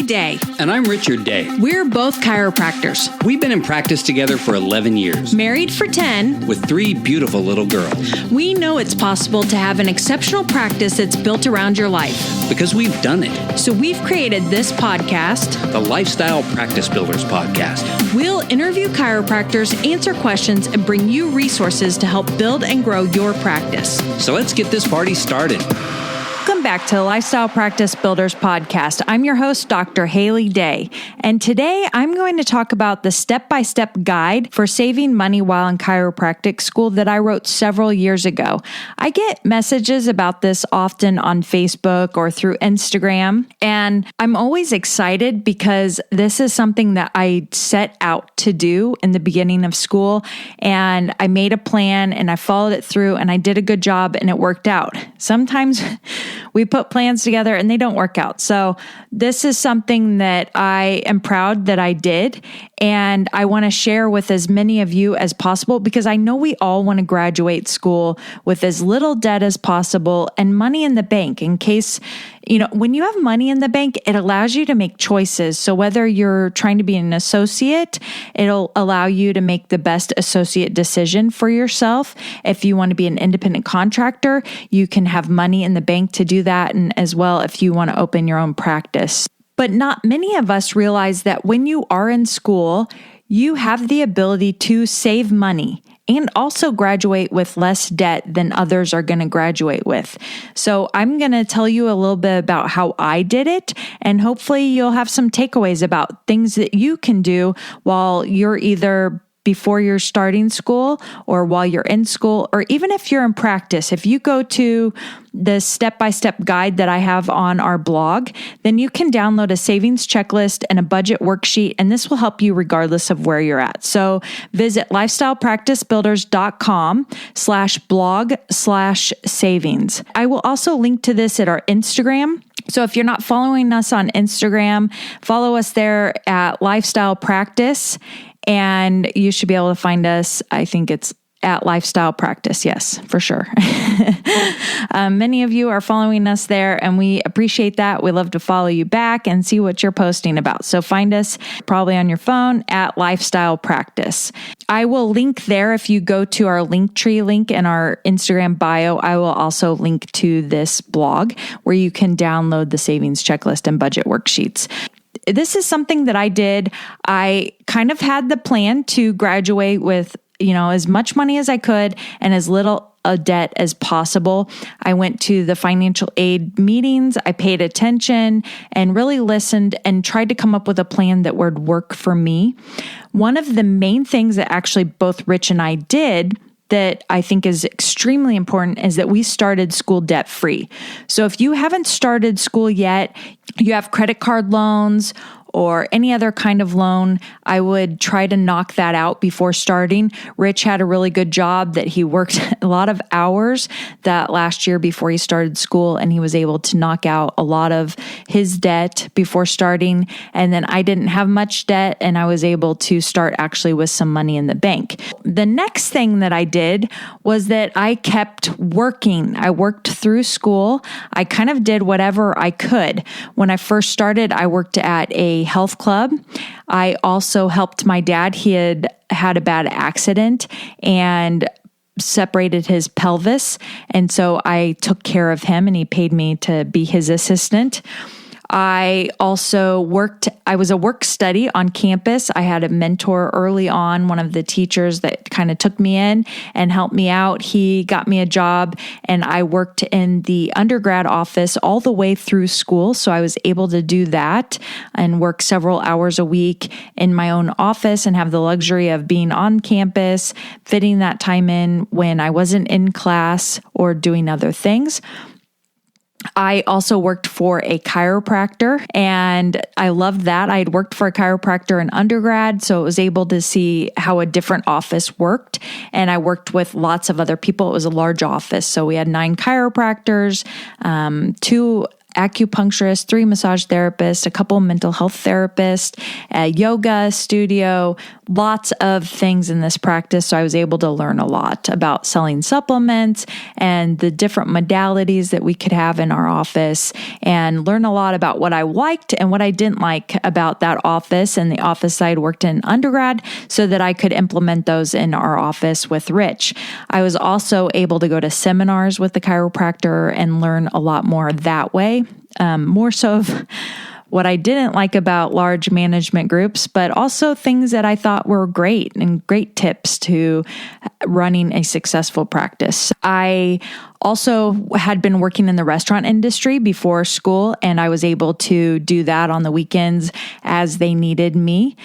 Day. And I'm Richard Day. We're both chiropractors. We've been in practice together for 11 years. Married for 10. With 3 beautiful little girls. We know it's possible to have an exceptional practice that's built around your life. Because we've done it. So we've created this podcast, the Lifestyle Practice Builders Podcast. We'll interview chiropractors, answer questions, and bring you resources to help build and grow your practice. So let's get this party started. Welcome back to the Lifestyle Practice Builders Podcast. I'm your host, Dr. Haley Day, and today I'm going to talk about the step-by-step guide for saving money while in chiropractic school that I wrote several years ago. I get messages about this often on Facebook or through Instagram, and I'm always excited because this is something that I set out to do in the beginning of school, and I made a plan and I followed it through and I did a good job and it worked out. Sometimes we put plans together and they don't work out. So this is something that I am proud that I did. And I want to share with as many of you as possible because I know we all want to graduate school with as little debt as possible and money in the bank in case, when you have money in the bank, it allows you to make choices. So whether you're trying to be an associate, it'll allow you to make the best associate decision for yourself. If you want to be an independent contractor, you can have money in the bank to do that. And as well, if you want to open your own practice. But not many of us realize that when you are in school, you have the ability to save money and also graduate with less debt than others are going to graduate with. So I'm going to tell you a little bit about how I did it, and hopefully you'll have some takeaways about things that you can do while you're either before you're starting school or while you're in school, or even if you're in practice. If you go to the step-by-step guide that I have on our blog, then you can download a savings checklist and a budget worksheet, and this will help you regardless of where you're at. So visit lifestylepracticebuilders.com/blog/savings. I will also link to this at our Instagram. So if you're not following us on Instagram, follow us there at Lifestyle Practice, and you should be able to find us. I think it's at Lifestyle Practice. Yes, for sure. Many of you are following us there, and we appreciate that. We love to follow you back and see what you're posting about. So find us probably on your phone at Lifestyle Practice. I will link there. If you go to our Linktree link in our Instagram bio, I will also link to this blog where you can download the savings checklist and budget worksheets. This is something that I did. I kind of had the plan to graduate with, as much money as I could and as little a debt as possible. I went to the financial aid meetings. I paid attention and really listened and tried to come up with a plan that would work for me. One of the main things that actually both Rich and I did that I think is extremely important is that we started school debt free. So if you haven't started school yet, you have credit card loans or any other kind of loan, I would try to knock that out before starting. Rich had a really good job that he worked a lot of hours that last year before he started school, and he was able to knock out a lot of his debt before starting. And then I didn't have much debt, and I was able to start actually with some money in the bank. The next thing that I did was that I kept working. I worked through school. I kind of did whatever I could. When I first started, I worked at a health club. I also helped my dad. He had had a bad accident and separated his pelvis. And so I took care of him, and he paid me to be his assistant. I also I was a work study on campus. I had a mentor early on, one of the teachers that kind of took me in and helped me out. He got me a job, and I worked in the undergrad office all the way through school. So I was able to do that and work several hours a week in my own office and have the luxury of being on campus, fitting that time in when I wasn't in class or doing other things. I also worked for a chiropractor, and I loved that. I had worked for a chiropractor in undergrad, so I was able to see how a different office worked. And I worked with lots of other people. It was a large office. So we had 9 chiropractors, 2 acupuncturist, 3 massage therapists, a couple mental health therapists, a yoga studio, lots of things in this practice. So I was able to learn a lot about selling supplements and the different modalities that we could have in our office, and learn a lot about what I liked and what I didn't like about that office and the office I had worked in undergrad, so that I could implement those in our office with Rich. I was also able to go to seminars with the chiropractor and learn a lot more that way. More so of what I didn't like about large management groups, but also things that I thought were great and great tips to running a successful practice. I also had been working in the restaurant industry before school, and I was able to do that on the weekends as they needed me.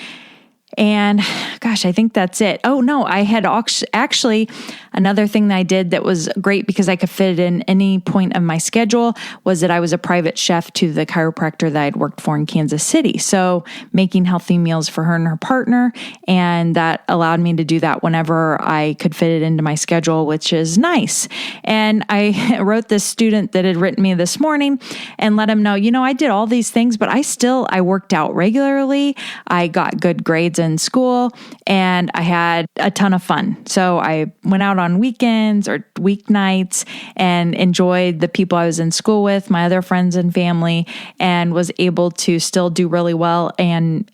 And gosh, I think that's it. Oh no, I had actually another thing that I did that was great because I could fit it in any point of my schedule was that I was a private chef to the chiropractor that I'd worked for in Kansas City. So making healthy meals for her and her partner. And that allowed me to do that whenever I could fit it into my schedule, which is nice. And I wrote this student that had written me this morning and let him know, I did all these things, but I worked out regularly. I got good grades in school, and I had a ton of fun. So I went out on weekends or weeknights and enjoyed the people I was in school with, my other friends and family, and was able to still do really well and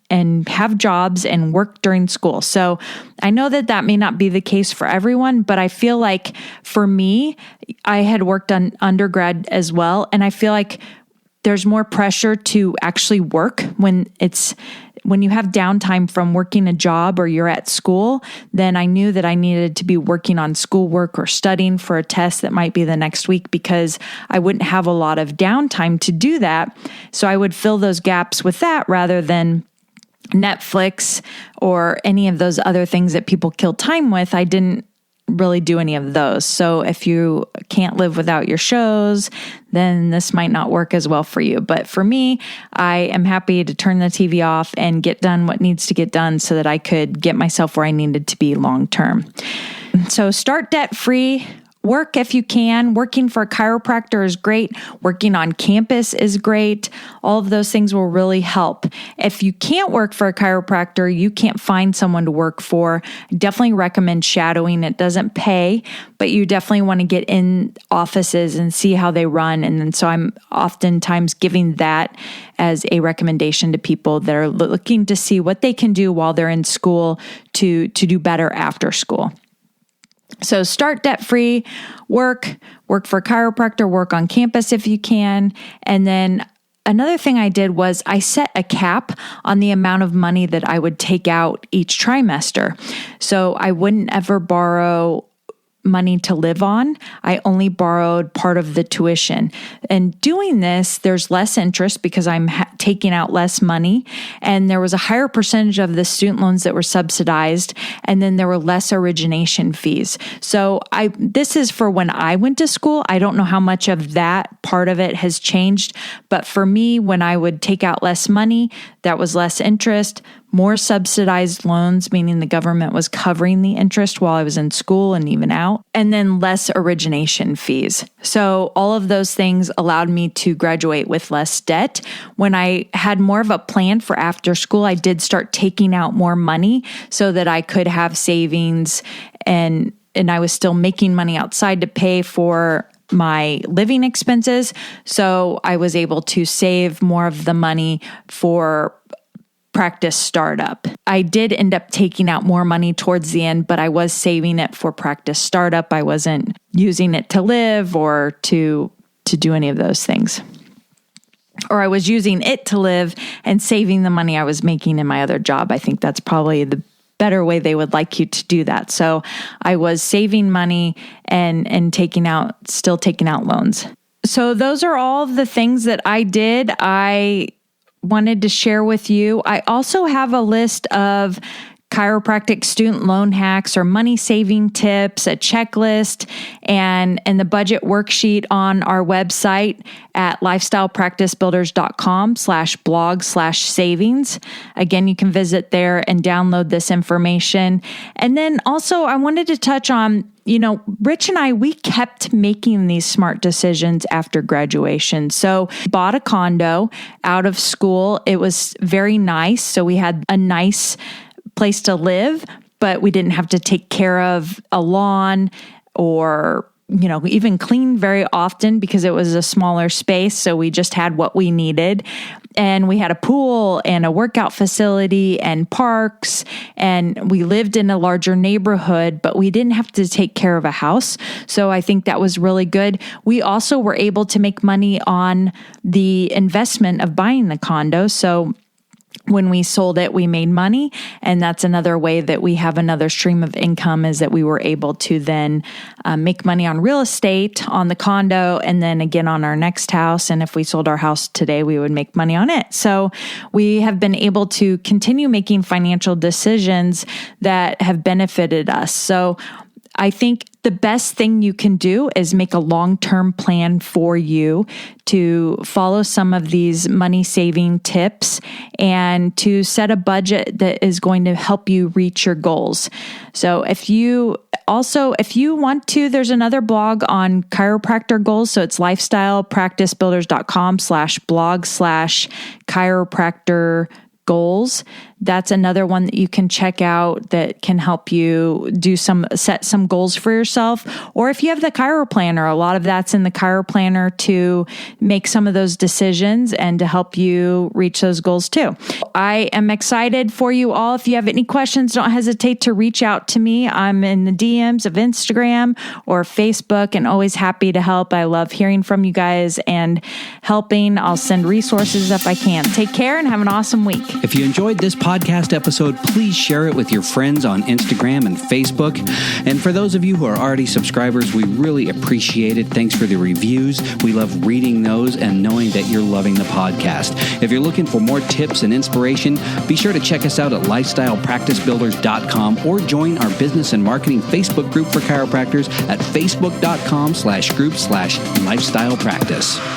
have jobs and work during school. So I know that may not be the case for everyone, but I feel like for me, I had worked on undergrad as well. And I feel like there's more pressure to actually work when you have downtime from working a job or you're at school. Then I knew that I needed to be working on schoolwork or studying for a test that might be the next week, because I wouldn't have a lot of downtime to do that. So I would fill those gaps with that rather than Netflix or any of those other things that people kill time with. I didn't really do any of those. So if you can't live without your shows, then this might not work as well for you. But for me, I am happy to turn the TV off and get done what needs to get done so that I could get myself where I needed to be long term. So start debt free. Work if you can. Working for a chiropractor is great. Working on campus is great. All of those things will really help. If you can't work for a chiropractor, you can't find someone to work for, definitely recommend shadowing. It doesn't pay, but you definitely want to get in offices and see how they run. And then so I'm oftentimes giving that as a recommendation to people that are looking to see what they can do while they're in school to do better after school. So start debt-free, work for a chiropractor, work on campus if you can. And then another thing I did was I set a cap on the amount of money that I would take out each trimester. So I wouldn't ever borrow money to live on. I only borrowed part of the tuition. And doing this, there's less interest because I'm taking out less money. And there was a higher percentage of the student loans that were subsidized. And then there were less origination fees. So this is for when I went to school. I don't know how much of that part of it has changed. But for me, when I would take out less money, that was less interest, more subsidized loans, meaning the government was covering the interest while I was in school and even out, and then less origination fees. So all of those things allowed me to graduate with less debt. When I had more of a plan for after school, I did start taking out more money so that I could have savings, and I was still making money outside to pay for my living expenses. So I was able to save more of the money for practice startup. I did end up taking out more money towards the end, but I was saving it for practice startup. I wasn't using it to live or to do any of those things. Or I was using it to live and saving the money I was making in my other job. I think that's probably the better way they would like you to do that. So I was saving money and still taking out loans. So those are all of the things that I did. I wanted to share with you. I also have a list of chiropractic student loan hacks or money saving tips, a checklist, and the budget worksheet on our website at lifestylepracticebuilders.com/blog/savings. Again, you can visit there and download this information. And then also I wanted to touch on, Rich and I, we kept making these smart decisions after graduation. So bought a condo out of school. It was very nice. So we had a nice place to live, but we didn't have to take care of a lawn or, even clean very often because it was a smaller space. So we just had what we needed. And we had a pool and a workout facility and parks, and we lived in a larger neighborhood, but we didn't have to take care of a house. So I think that was really good. We also were able to make money on the investment of buying the condo. So when we sold it, we made money. And that's another way that we have another stream of income, is that we were able to then make money on real estate, on the condo, and then again on our next house. And if we sold our house today, we would make money on it. So we have been able to continue making financial decisions that have benefited us. So I think the best thing you can do is make a long-term plan for you to follow some of these money-saving tips and to set a budget that is going to help you reach your goals. So if you want to, there's another blog on chiropractor goals. So it's lifestylepracticebuilders.com/blog/chiropractor goals. That's another one that you can check out that can help you set some goals for yourself. Or if you have the Chiroplanner, a lot of that's in the Chiroplanner to make some of those decisions and to help you reach those goals too. I am excited for you all. If you have any questions, don't hesitate to reach out to me. I'm in the DMs of Instagram or Facebook and always happy to help. I love hearing from you guys and helping. I'll send resources if I can. Take care and have an awesome week. If you enjoyed this podcast episode, please share it with your friends on Instagram and Facebook. And for those of you who are already subscribers, we really appreciate it. Thanks for the reviews. We love reading those and knowing that you're loving the podcast. If you're looking for more tips and inspiration, be sure to check us out at lifestylepracticebuilders.com or join our business and marketing Facebook group for chiropractors at facebook.com/group/lifestylepractice.